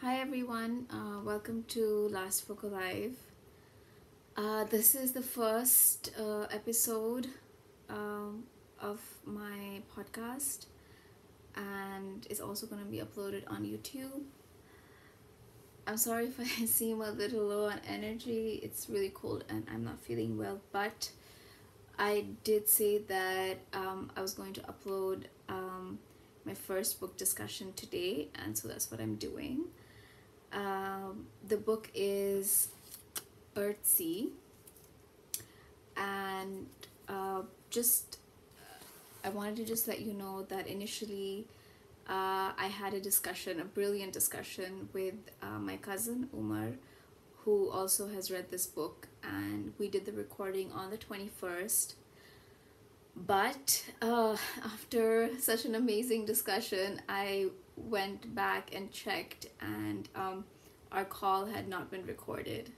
Hi everyone, welcome to Last Book Alive. This is the first episode of my podcast, and it's also going to be uploaded on YouTube. I'm sorry if I seem a little low on energy, it's really cold and I'm not feeling well, but I did say that I was going to upload my first book discussion today, and so that's what I'm doing. The book is Earthsea, and just I wanted to just let you know that initially I had a brilliant discussion with my cousin Umar, who also has read this book, and we did the recording on the 21st. But after such an amazing discussion, I went back and checked, and our call had not been recorded.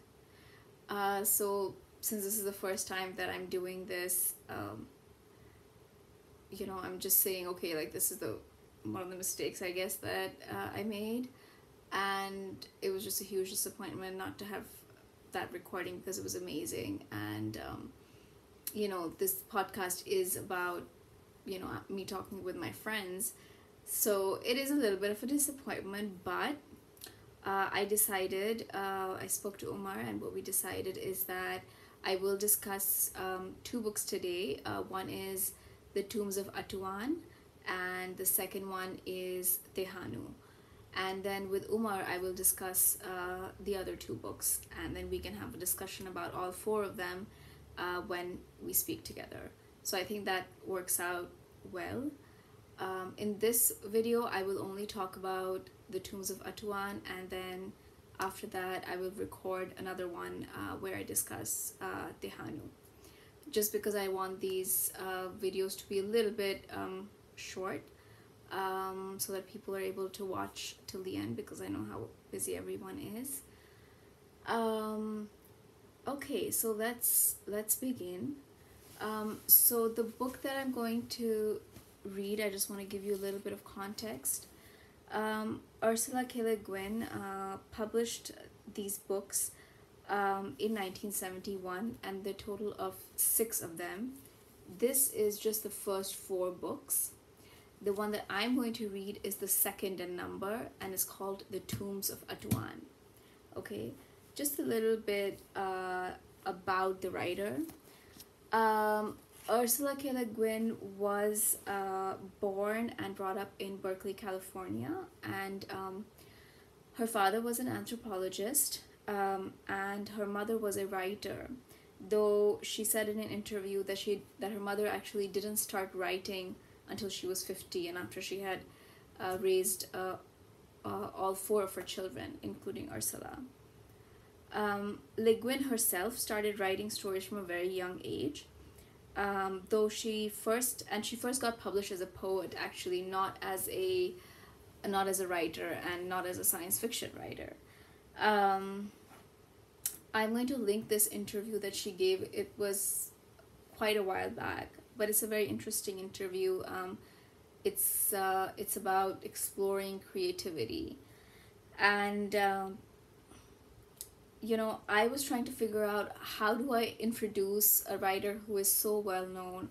So since this is the first time that I'm doing this, I'm just saying, okay, like this is one of the mistakes I guess that I made, and it was just a huge disappointment not to have that recording because it was amazing. And this podcast is about me talking with my friends, so it is a little bit of a disappointment, but I spoke to Umar, and what we decided is that I will discuss two books today. One is The Tombs of Atuan, and the second one is Tehanu. And then with Umar, I will discuss the other two books, and then we can have a discussion about all four of them when we speak together. So I think that works out well. In this video, I will only talk about The Tombs of Atuan, and then after that I will record another one where I discuss Tehanu, just because I want these videos to be a little bit short, so that people are able to watch till the end, because I know how busy everyone is. Okay, so let's begin. So the book that I'm going to read, I just want to give you a little bit of context. Ursula Guin published these books in 1971, and the total of 6 of them. This is just the first 4 books. The one that I'm going to read is the second in number, and it's called The Tombs of Atuan. Okay, just a little bit about the writer. Ursula K. Guin was born and brought up in Berkeley, California, and her father was an anthropologist, and her mother was a writer. Though she said in an interview that her mother actually didn't start writing until she was 50, and after she had raised all 4 of her children, including Ursula. Le Guin herself started writing stories from a very young age. Though she first got published as a poet, actually, not as a writer, and not as a science fiction writer. I'm going to link this interview that she gave. It was quite a while back, but it's a very interesting interview. It's about exploring creativity, and I was trying to figure out, how do I introduce a writer who is so well known,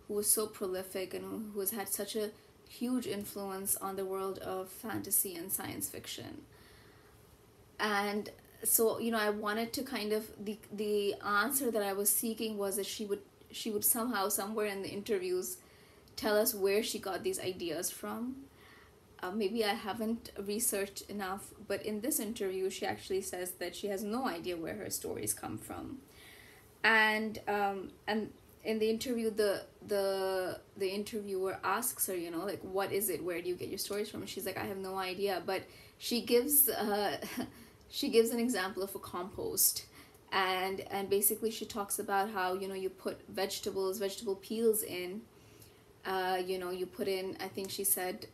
who is so prolific, and who has had such a huge influence on the world of fantasy and science fiction. And so I wanted to kind of, the answer that I was seeking was that she would somehow, somewhere in the interviews, tell us where she got these ideas from. Maybe I haven't researched enough, but in this interview she actually says that she has no idea where her stories come from. And in the interview, the interviewer asks her, like, what is it, where do you get your stories from? And she's like, I have no idea. But she gives an example of a compost, and basically she talks about how you put vegetable peels in. You put in, I think she said,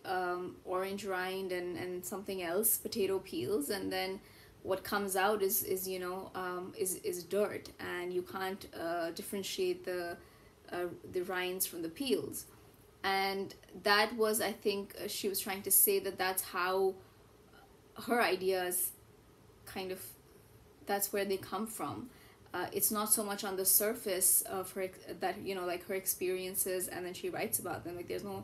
orange rind and something else, potato peels, and then what comes out is dirt, and you can't differentiate the rinds from the peels. And that was, I think, she was trying to say that that's how her ideas kind of, that's where they come from. It's not so much on the surface of her, that, you know, like her experiences and then she writes about them, like there's no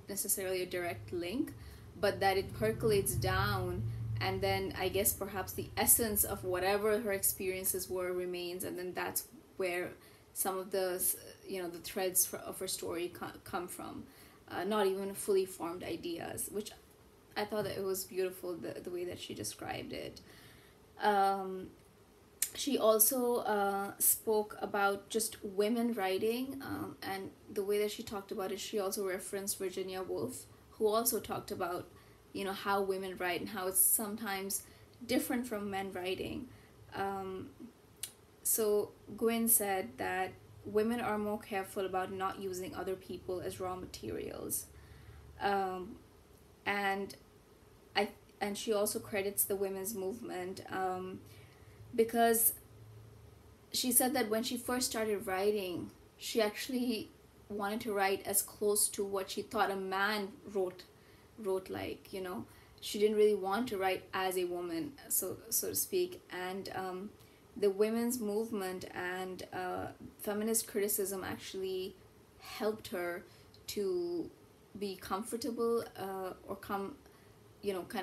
necessarily a direct link, but that it percolates down, and then I guess perhaps the essence of whatever her experiences were remains, and then that's where some of the, you know, the threads of her story come from, not even fully formed ideas, which I thought that it was beautiful, the way that she described it. She also spoke about just women writing, and the way that she talked about it, she also referenced Virginia Woolf, who also talked about, you know, how women write and how it's sometimes different from men writing. So Guin said that women are more careful about not using other people as raw materials, and and she also credits the women's movement, because she said that when she first started writing, she actually wanted to write as close to what she thought a man wrote like, you know. She didn't really want to write as a woman, so to speak. And the women's movement and feminist criticism actually helped her to be comfortable, or kind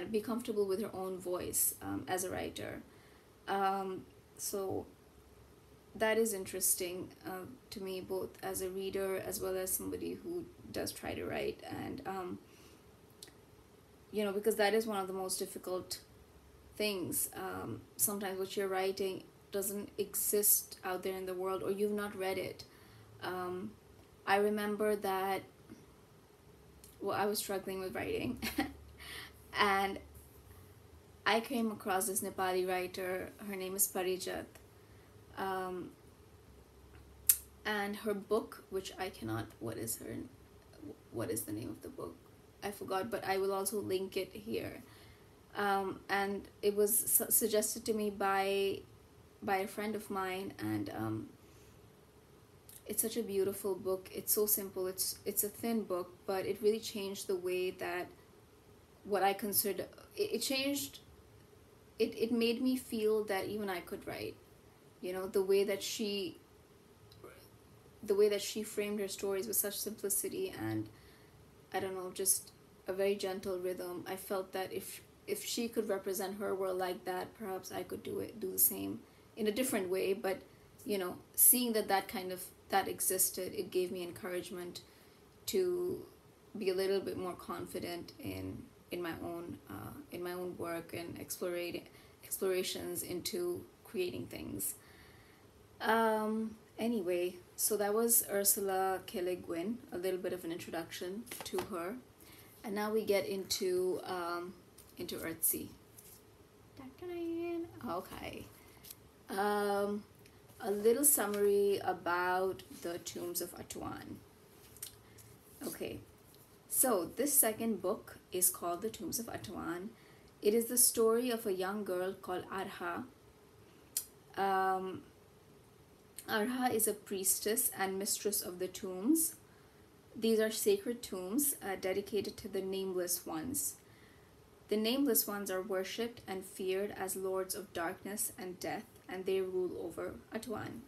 of be comfortable with her own voice as a writer. So that is interesting to me, both as a reader as well as somebody who does try to write. And because that is one of the most difficult things. Sometimes what you're writing doesn't exist out there in the world, or you've not read it. I remember that, well, I was struggling with writing and I came across this Nepali writer. Her name is Parijat, and her book, which I cannot, what is the name of the book? I forgot, but I will also link it here. And it was suggested to me by a friend of mine, and it's such a beautiful book. It's so simple. It's a thin book, but it really changed the way that what I considered. It changed. It made me feel that even I could write. The way that she framed her stories with such simplicity and, I don't know, just a very gentle rhythm. I felt that if she could represent her world like that, perhaps I could do the same in a different way. But seeing that existed, it gave me encouragement to be a little bit more confident in my own work and explorations into creating things. Anyway, so that was Ursula K. Le Guin, a little bit of an introduction to her, and now we get into Earthsea. Okay. A little summary about the Tombs of Atuan. Okay, so this second book is called The Tombs of Atuan. It is the story of a young girl called Arha. Arha is a priestess and mistress of the tombs. These are sacred tombs dedicated to the Nameless Ones. The Nameless Ones are worshipped and feared as lords of darkness and death, and they rule over Atuan.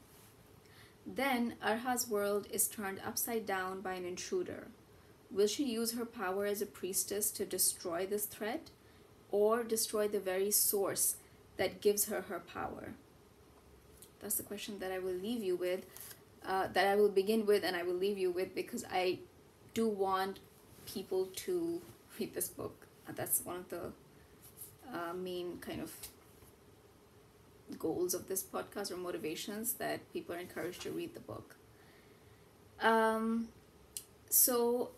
Then Arha's world is turned upside down by an intruder. Will she use her power as a priestess to destroy this threat, or destroy the very source that gives her her power? That's the question that I will leave you with, that I will begin with and I will leave you with, because I do want people to read this book. That's one of the main kind of goals of this podcast, or motivations, that people are encouraged to read the book. So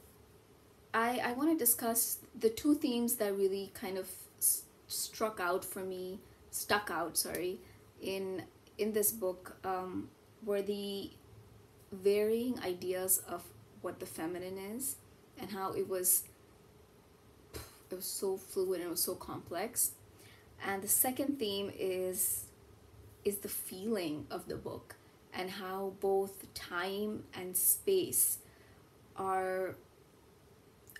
I want to discuss the two themes that really kind of stuck out in this book, were the varying ideas of what the feminine is, and how it was so fluid and it was so complex. And the second theme is the feeling of the book, and how both time and space are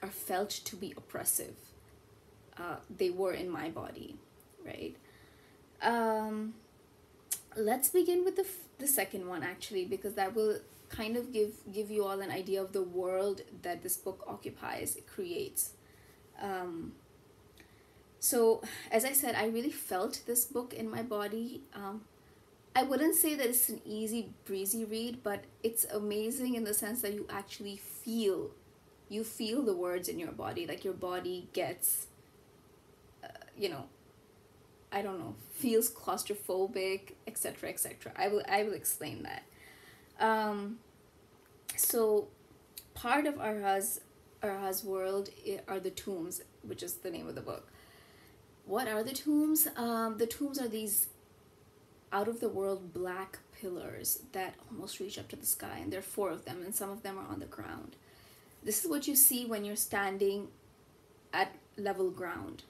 felt to be oppressive. they were in my body, right? Um, let's begin with the second one, actually, because that will kind of give you all an idea of the world that this book occupies, it creates. um, so as I said, I really felt this book in my body. I wouldn't say that it's an easy breezy read, but it's amazing in the sense that you actually feel the words in your body, like your body gets, you know, I don't know, feels claustrophobic, etc., etc. I will explain that. Um, so part of Arha's world are the tombs, which is the name of the book. What are the tombs? The tombs are these out of the world black pillars that almost reach up to the sky, and there are four of them, and some of them are on the ground. This is what you see when you're standing at level ground.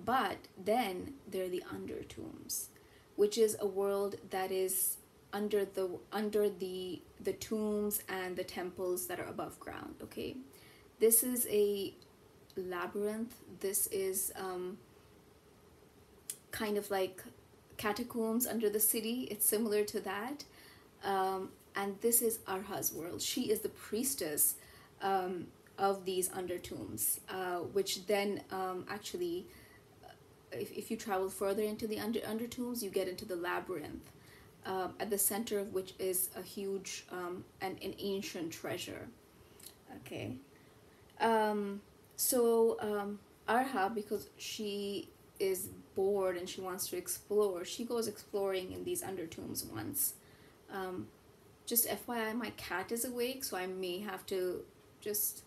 But then there are the under tombs, which is a world that is under the tombs and the temples that are above ground. Okay, this is a labyrinth. This is kind of like catacombs under the city. It's similar to that. And this is Arha's world. She is the priestess of these undertombs, which then actually, if you travel further into the undertombs, you get into the labyrinth, at the center of which is a huge and an ancient treasure. Okay. Arha, because she is bored and she wants to explore, she goes exploring in these undertombs once. Just FYI, my cat is awake, so I may have to just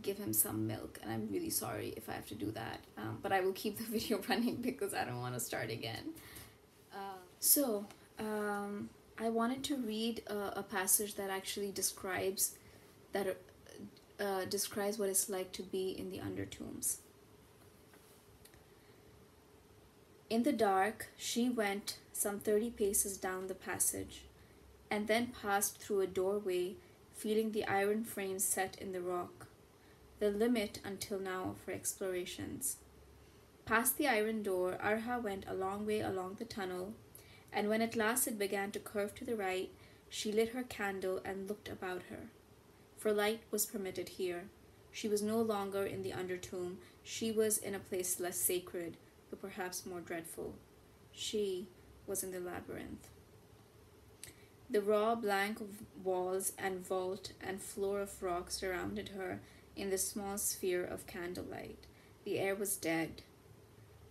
give him some milk, and I'm really sorry if I have to do that, but I will keep the video running because I don't want to start again. I wanted to read a passage that actually describes what it's like to be in the undertombs. In the dark, she went some 30 paces down the passage, and then passed through a doorway, feeling the iron frames set in the rock, the limit until now of her explorations. Past the iron door, Arha went a long way along the tunnel, and when at last it began to curve to the right, she lit her candle and looked about her. For light was permitted here. She was no longer in the undertomb. She was in a place less sacred, but perhaps more dreadful. She was in the labyrinth. The raw blank walls and vault and floor of rock surrounded her in the small sphere of candlelight. The air was dead.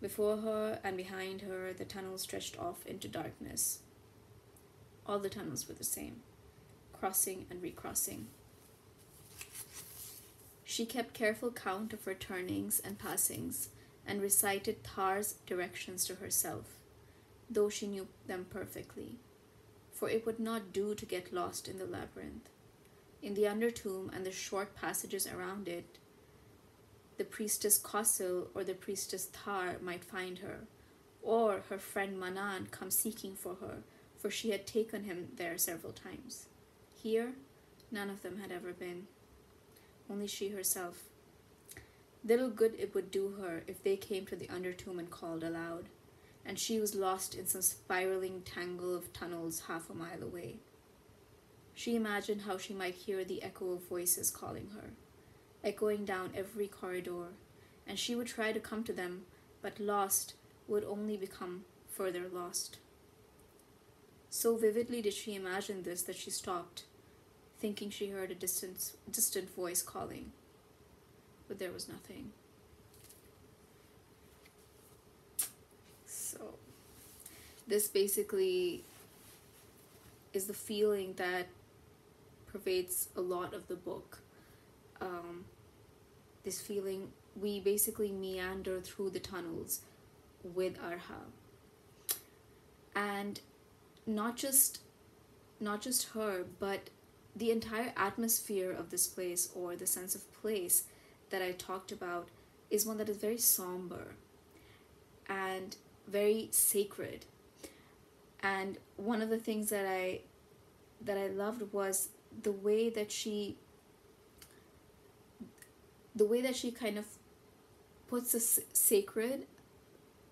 Before her and behind her, the tunnel stretched off into darkness. All the tunnels were the same, crossing and recrossing. She kept careful count of her turnings and passings, and recited Thar's directions to herself, though she knew them perfectly, for it would not do to get lost in the labyrinth. In the undertomb and the short passages around it, the priestess Kausil or the priestess Thar might find her, or her friend Manan come seeking for her, for she had taken him there several times. Here, none of them had ever been, only she herself. Little good it would do her if they came to the undertomb and called aloud, and she was lost in some spiraling tangle of tunnels half a mile away. She imagined how she might hear the echo of voices calling her, echoing down every corridor, and she would try to come to them, but lost would only become further lost. So vividly did she imagine this that she stopped, thinking she heard a distant voice calling, but there was nothing. So this basically is the feeling that pervades a lot of the book. This feeling, we basically meander through the tunnels with Arha, and not just her, but the entire atmosphere of this place, or the sense of place that I talked about, is one that is very somber and very sacred. And one of the things that I loved was the way that she kind of puts the sacred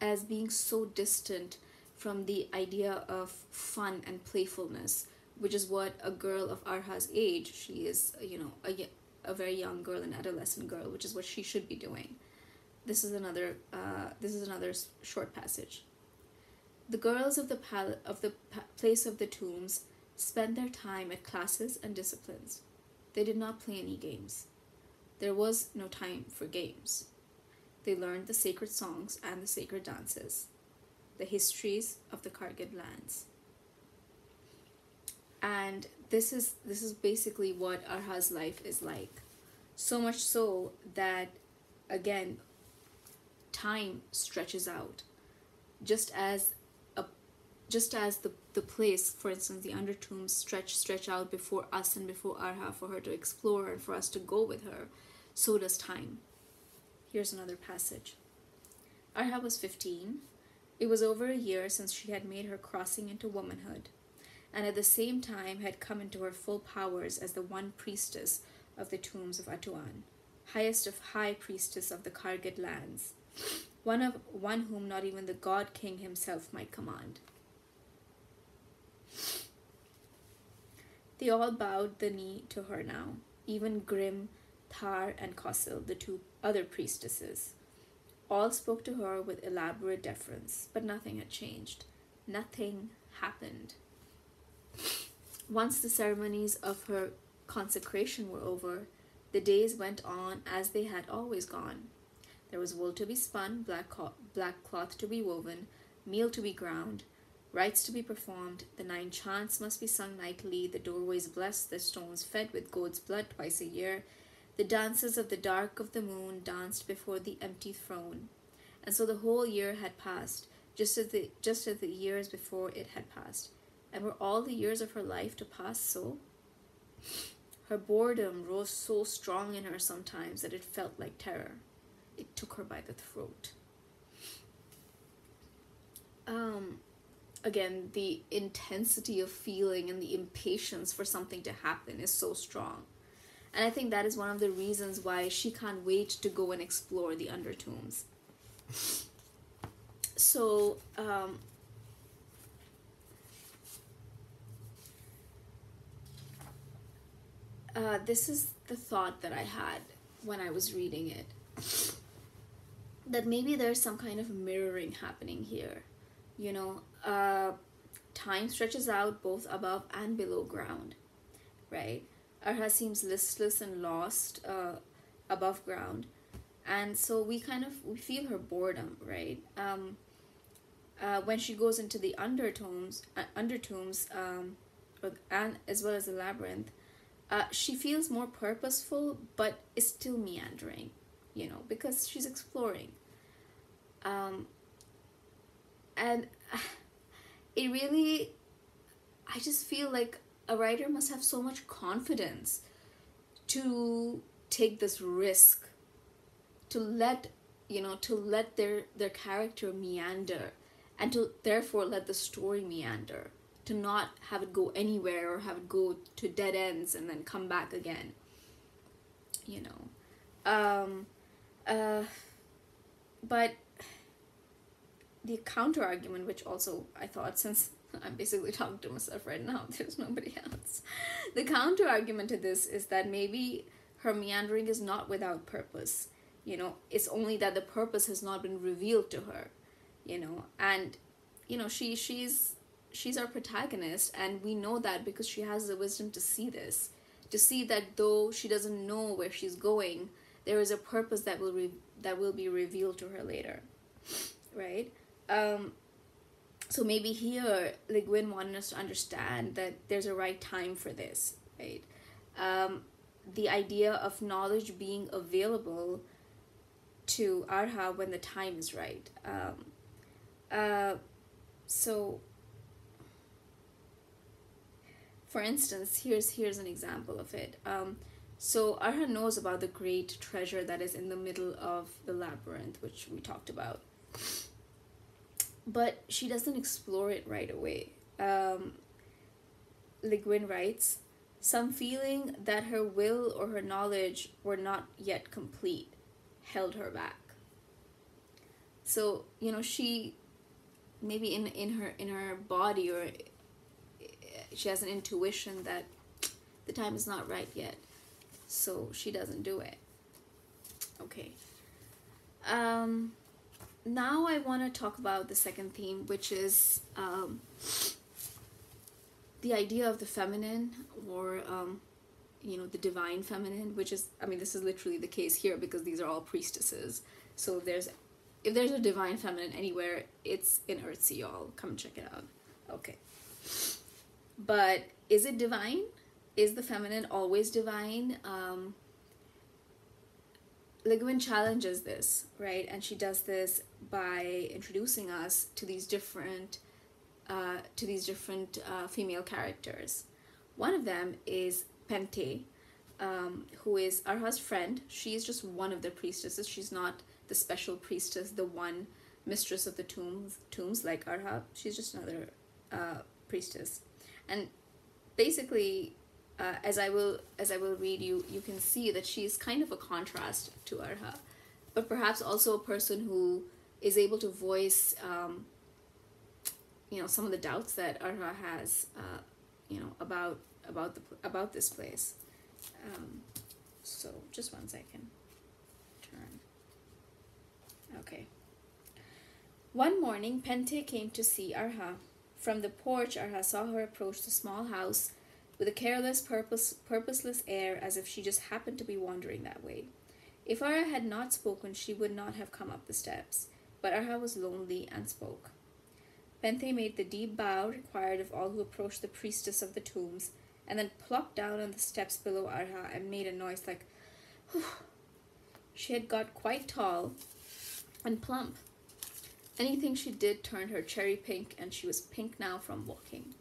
as being so distant from the idea of fun and playfulness, which is what a girl of Arha's age, she is, a very young girl, an adolescent girl, which is what she should be doing. This is another short passage. The girls of the place of the tombs spent their time at classes and disciplines. They did not play any games. There was no time for games. They learned the sacred songs and the sacred dances, the histories of the Kargid lands. And this is basically what Arha's life is like. So much so that, again, time stretches out. Just as the place, for instance, the undertombs stretch out before us and before Arha for her to explore and for us to go with her, so does time. Here's another passage. Arha was 15. It was over a year since she had made her crossing into womanhood, and at the same time had come into her full powers as the one priestess of the tombs of Atuan, highest of high priestess of the Kargid lands, one whom not even the god king himself might command. They all bowed the knee to her now, even Grim, Tar, and Kosil, the two other priestesses. All spoke to her with elaborate deference, but nothing had changed. Nothing happened. Once the ceremonies of her consecration were over, the days went on as they had always gone. There was wool to be spun, black cloth to be woven, meal to be ground, rites to be performed, the 9 chants must be sung nightly, the doorways blessed, the stones fed with goat's blood twice a year, the dances of the dark of the moon danced before the empty throne. And so the whole year had passed, just as the years before it had passed. And were all the years of her life to pass so? Her boredom rose so strong in her sometimes that it felt like terror. It took her by the throat. Again, the intensity of feeling and the impatience for something to happen is so strong. And I think that is one of the reasons why she can't wait to go and explore the undertombs. So, this is the thought that I had when I was reading it. That maybe there's some kind of mirroring happening here. Time stretches out both above and below ground, right? Arha seems listless and lost above ground, and so we feel her boredom, right? When she goes into the undertombs, and as well as the labyrinth, she feels more purposeful, but is still meandering, because she's exploring. And it really, I just feel like a writer must have so much confidence to take this risk, to let their character meander, and to therefore let the story meander, to not have it go anywhere or have it go to dead ends and then come back again, but the counter argument, which also I thought, since I'm basically talking to myself right now, there's nobody else. The counter argument to this is that maybe her meandering is not without purpose. It's only that the purpose has not been revealed to her. And she's our protagonist, and we know that because she has the wisdom to see this, to see that though she doesn't know where she's going, there is a purpose that will be revealed to her later, right? So maybe here, like, Guin wanted us to understand that there's a right time for this, right? The idea of knowledge being available to Arha when the time is right. So, for instance, here's an example of it. So Arha knows about the great treasure that is in the middle of the labyrinth, which we talked about. But she doesn't explore it right away. Le Guin writes, some feeling that her will or her knowledge were not yet complete held her back. So, she maybe in her body, or she has an intuition that the time is not right yet, so she doesn't do it. Okay. Now I want to talk about the second theme, which is the idea of the feminine, or the divine feminine, which is, this is literally the case here because these are all priestesses. So if there's a divine feminine anywhere, it's in Earthsea, y'all. Come check it out. Okay. But is it divine? Is the feminine always divine? Guin challenges this, right? And she does this by introducing us to these different female characters. One of them is Pente, who is Arha's friend. She is just one of the priestesses. She's not the special priestess, the one mistress of the tombs like Arha. She's just another priestess. And basically, as I will read, you can see that she is kind of a contrast to Arha, but perhaps also a person who is able to voice some of the doubts that Arha has about this place. So just one second. Turn. Okay. One morning, Pente came to see Arha. From the porch, Arha saw her approach the small house with a careless, purposeless air, as if she just happened to be wandering that way. If Arha had not spoken, she would not have come up the steps, but Arha was lonely and spoke. Pente made the deep bow required of all who approached the priestess of the tombs, and then plopped down on the steps below Arha and made a noise like, whew. She had got quite tall and plump. Anything she did turned her cherry pink, and she was pink now from walking.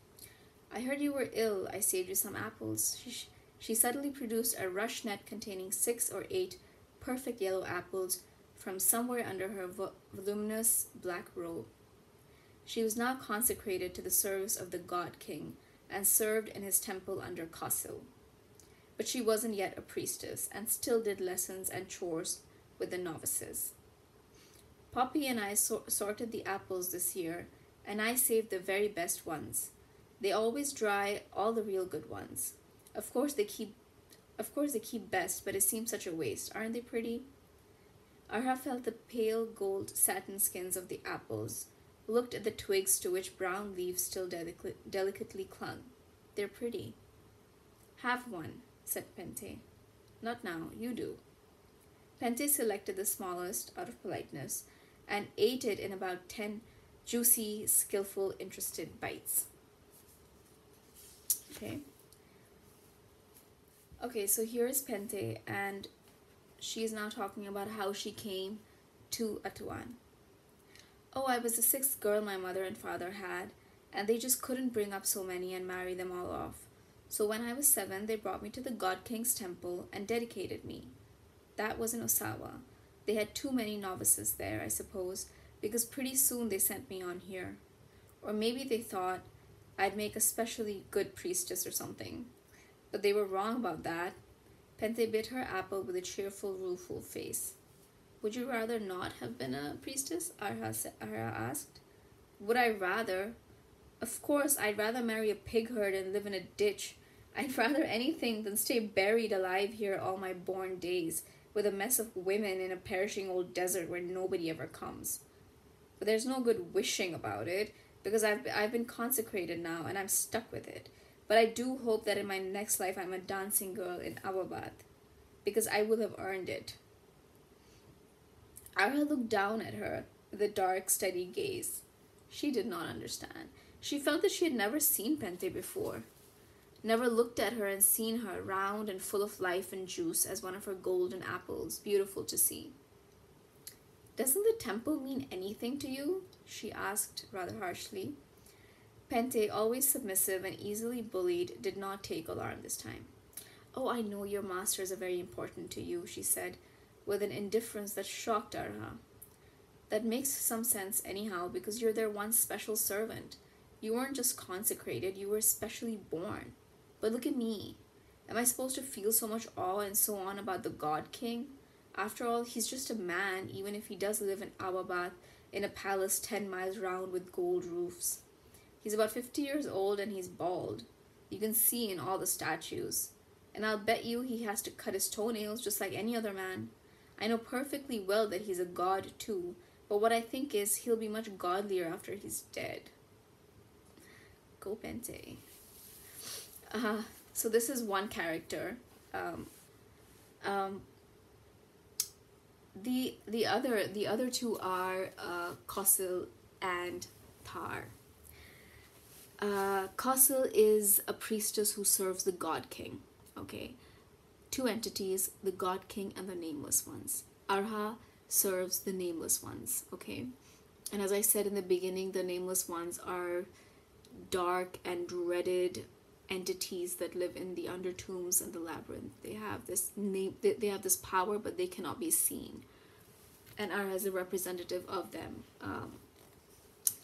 I heard you were ill. I saved you some apples. She suddenly produced a rush net containing 6 or 8 perfect yellow apples from somewhere under her voluminous black robe. She was now consecrated to the service of the god king and served in his temple under Kasil. But she wasn't yet a priestess and still did lessons and chores with the novices. Poppy and I sorted the apples this year, and I saved the very best ones. They always dry all the real good ones. Of course they keep best, but it seems such a waste. Aren't they pretty? Arha felt the pale gold satin skins of the apples, looked at the twigs to which brown leaves still delicately clung. They're pretty. Have one, said Pente. Not now, you do. Pente selected the smallest out of politeness and ate it in about 10 juicy, skillful, interested bites. Okay, so here is Pente, and she is now talking about how she came to Atuan. Oh, I was the 6th girl my mother and father had, and they just couldn't bring up so many and marry them all off. So when I was 7, they brought me to the God King's temple and dedicated me. That was in Osawa. They had too many novices there, I suppose, because pretty soon they sent me on here. Or maybe they thought I'd make a specially good priestess or something. But they were wrong about that. Pente bit her apple with a cheerful, rueful face. Would you rather not have been a priestess? Arha asked. Would I rather? Of course, I'd rather marry a pig herd and live in a ditch. I'd rather anything than stay buried alive here all my born days, with a mess of women in a perishing old desert where nobody ever comes. But there's no good wishing about it, because I've been consecrated now, and I'm stuck with it. But I do hope that in my next life I'm a dancing girl in Awabat, because I will have earned it. Arha looked down at her with a dark, steady gaze. She did not understand. She felt that she had never seen Pente before, never looked at her and seen her round and full of life and juice as one of her golden apples, beautiful to see. Doesn't the temple mean anything to you? She asked rather harshly. Pente, always submissive and easily bullied, did not take alarm this time. Oh, I know your masters are very important to you, she said, with an indifference that shocked Arha. That makes some sense anyhow, because you're their one special servant. You weren't just consecrated, you were specially born. But look at me. Am I supposed to feel so much awe and so on about the God King? After all, he's just a man, even if he does live in Awabat in a palace 10 miles round with gold roofs. He's about 50 years old and he's bald. You can see in all the statues. And I'll bet you he has to cut his toenails just like any other man. I know perfectly well that he's a god too, but what I think is he'll be much godlier after he's dead. Go Pente. So this is one character. The other two are Kosil and Tar. Kosil is a priestess who serves the God King. Okay, two entities, the God King and the Nameless Ones. Arha serves the Nameless Ones. Okay, and as I said in the beginning, the Nameless Ones are dark and dreaded entities that live in the undertombs and the labyrinth. They have this name. They have this power, but they cannot be seen. And Arha is a representative of them.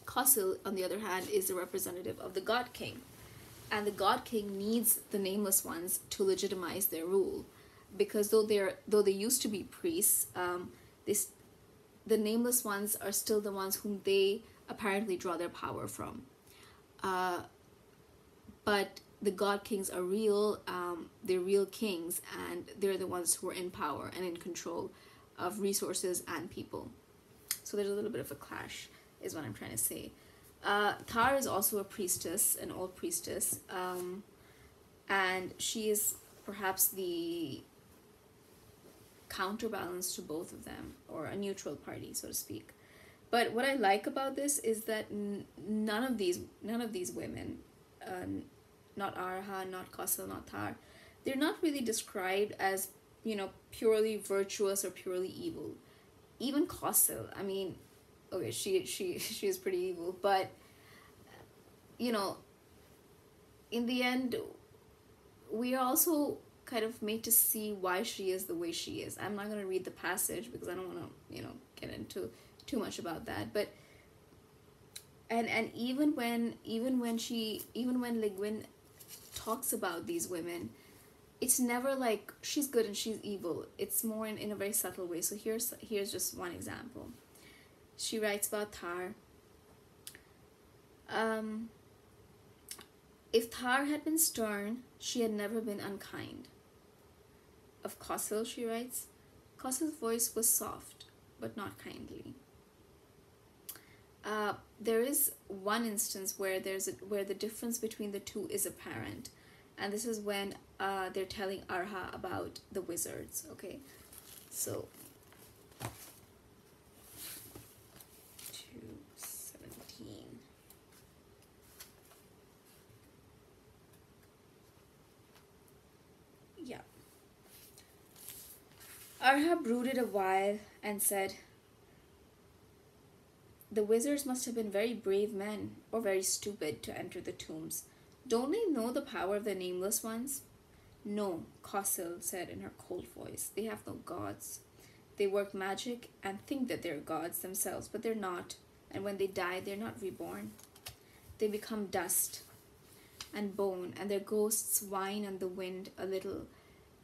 Kosil, on the other hand, is a representative of the God King. And the God King needs the Nameless Ones to legitimize their rule, because though they used to be priests, the Nameless Ones are still the ones whom they apparently draw their power from. But the God Kings are real. They're real kings, and they're the ones who are in power and in control of resources and people. So there's a little bit of a clash, is what I'm trying to say. Tar is also a priestess, an old priestess, and she is perhaps the counterbalance to both of them, or a neutral party, so to speak. But what I like about this is that none of these women, not Arha, not Kosil, not Tar, they're not really described as, purely virtuous or purely evil. Even Kosil, I mean, okay, she is pretty evil, but in the end, we are also kind of made to see why she is the way she is. I'm not going to read the passage because I don't want to get into too much about that, but and even when Guin talks about these women, it's never like she's good and she's evil. It's more in a very subtle way. So here's just one example. She writes about Tar. If Tar had been stern, she had never been unkind. Of Kosil, she writes, Kosil's voice was soft, but not kindly. There is one instance where where the difference between the two is apparent, and this is when they're telling Arha about the wizards. Okay, so 2:17. Yeah. Arha brooded a while and said, "The wizards must have been very brave men, or very stupid, to enter the tombs. Don't they know the power of the Nameless Ones?" "No," Kosil said in her cold voice. "They have no gods. They work magic and think that they're gods themselves, but they're not. And when they die, they're not reborn. They become dust and bone, and their ghosts whine on the wind a little,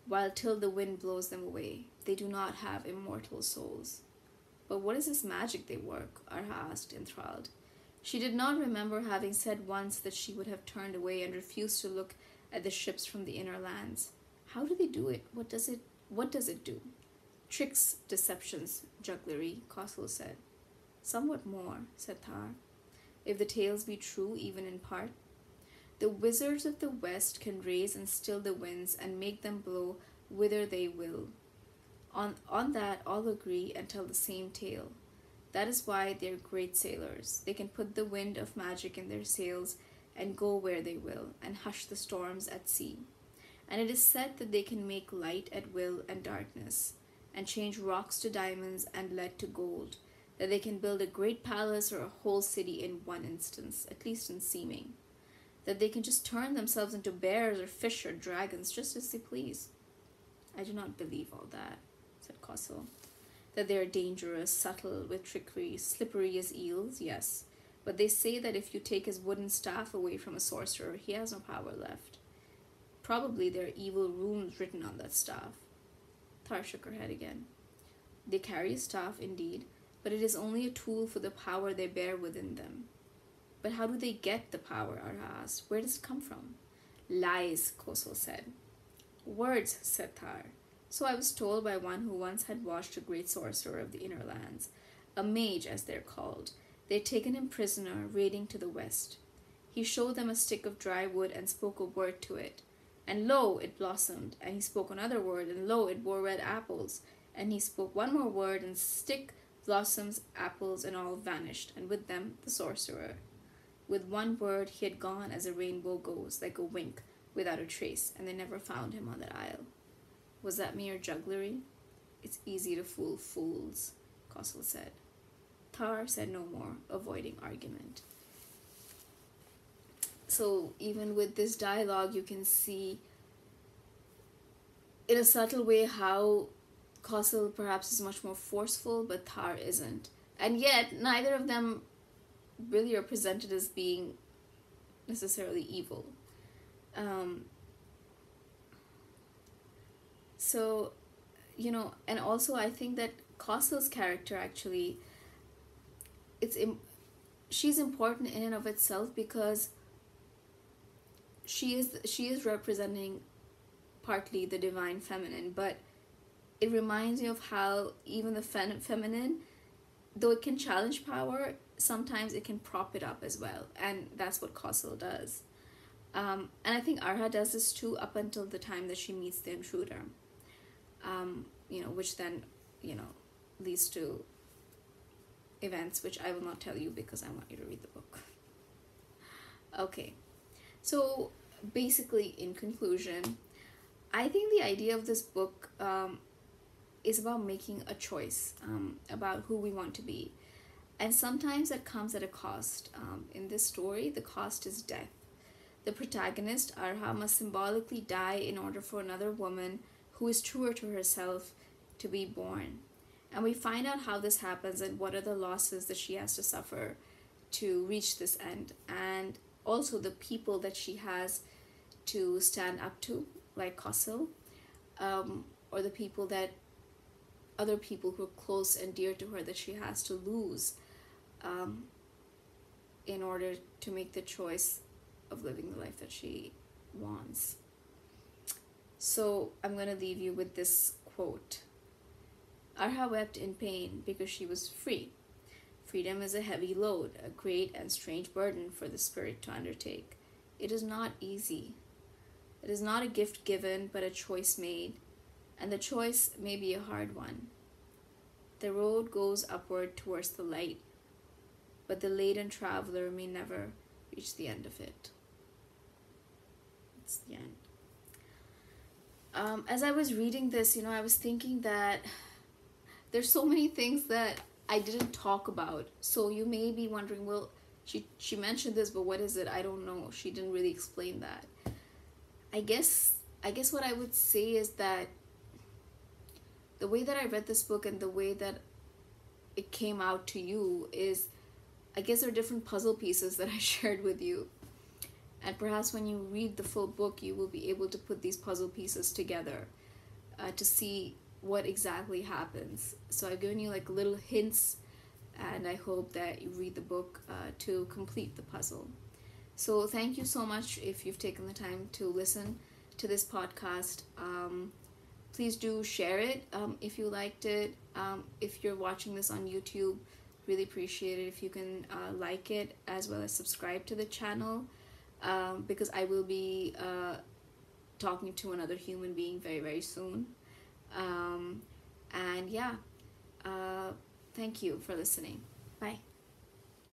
while till the wind blows them away. They do not have immortal souls." "But what is this magic they work?" Arha asked, enthralled. She did not remember having said once that she would have turned away and refused to look at the ships from the inner lands. "How do they do it? What does it do?" "Tricks, deceptions, jugglery," Kosil said. "Somewhat more," said Tar, "if the tales be true even in part. The wizards of the west can raise and still the winds and make them blow whither they will. On that all agree and tell the same tale. That is why they are great sailors. They can put the wind of magic in their sails and go where they will, and hush the storms at sea. And it is said that they can make light at will and darkness, and change rocks to diamonds and lead to gold, that they can build a great palace or a whole city in one instance, at least in seeming, that they can just turn themselves into bears or fish or dragons just as they please." "I do not believe all that," said Kosil. "That they are dangerous, subtle, with trickery, slippery as eels, yes. But they say that if you take his wooden staff away from a sorcerer, he has no power left. Probably there are evil runes written on that staff." Tar shook her head again. "They carry a staff, indeed, but but it is only a tool for the power they bear within them. But how do they get the power? Arha asked. Where does it come from? Lies, Kossel said. Words, said Tar. So I was told by one who once had watched a great sorcerer of the inner lands, a mage as they're called. They'd taken him prisoner, raiding to the west. He showed them a stick of dry wood and spoke a word to it. And lo, it blossomed, and he spoke another word, and lo, it bore red apples. And he spoke one more word, and stick, blossoms, apples, and all vanished, and with them the sorcerer. With one word he had gone as a rainbow goes, like a wink, without a trace, and they never found him on that isle. Was that mere jugglery? It's easy to fool fools, Kossel said. Tar said no more, avoiding argument. So even with this dialogue, you can see in a subtle way how Kossel perhaps is much more forceful, but Tar isn't. And yet, neither of them really are presented as being necessarily evil. So, you know, and also I think that Kossel's character actually, she's important in and of itself because she is representing partly the divine feminine, but it reminds me of how even the feminine, though it can challenge power, sometimes it can prop it up as well, and that's what Kossel does. And I think Arha does this too up until the time that she meets the intruder, you know, which then, you know, leads to events which I will not tell you because I want you to read the book. Okay, so basically in conclusion, I think the idea of this book is about making a choice about who we want to be. And sometimes that comes at a cost. In this story, the cost is death. The protagonist, Arha, must symbolically die in order for another woman who is truer to herself to be born. And we find out how this happens and what are the losses that she has to suffer to reach this end. And also the people that she has to stand up to, like Kossel, or the people that, other people who are close and dear to her that she has to lose in order to make the choice of living the life that she wants. So I'm going to leave you with this quote. Arha wept in pain because she was free. Freedom is a heavy load, a great and strange burden for the spirit to undertake. It is not easy. It is not a gift given, but a choice made, and the choice may be a hard one. The road goes upward towards the light, but the laden traveler may never reach the end of it. It's the end. As I was reading this, you know, I was thinking that there's so many things that I didn't talk about. So you may be wondering, well, she mentioned this, but what is it? I don't know. She didn't really explain that. I guess what I would say is that the way that I read this book and the way that it came out to you is, I guess there are different puzzle pieces that I shared with you. And perhaps when you read the full book, you will be able to put these puzzle pieces together to see what exactly happens. So I've given you like little hints, and I hope that you read the book to complete the puzzle. So thank you so much if you've taken the time to listen to this podcast. Please do share it if you liked it. If you're watching this on YouTube, really appreciate it if you can like it as well as subscribe to the channel, because I will be talking to another human being very, very soon. And yeah, thank you for listening. Bye.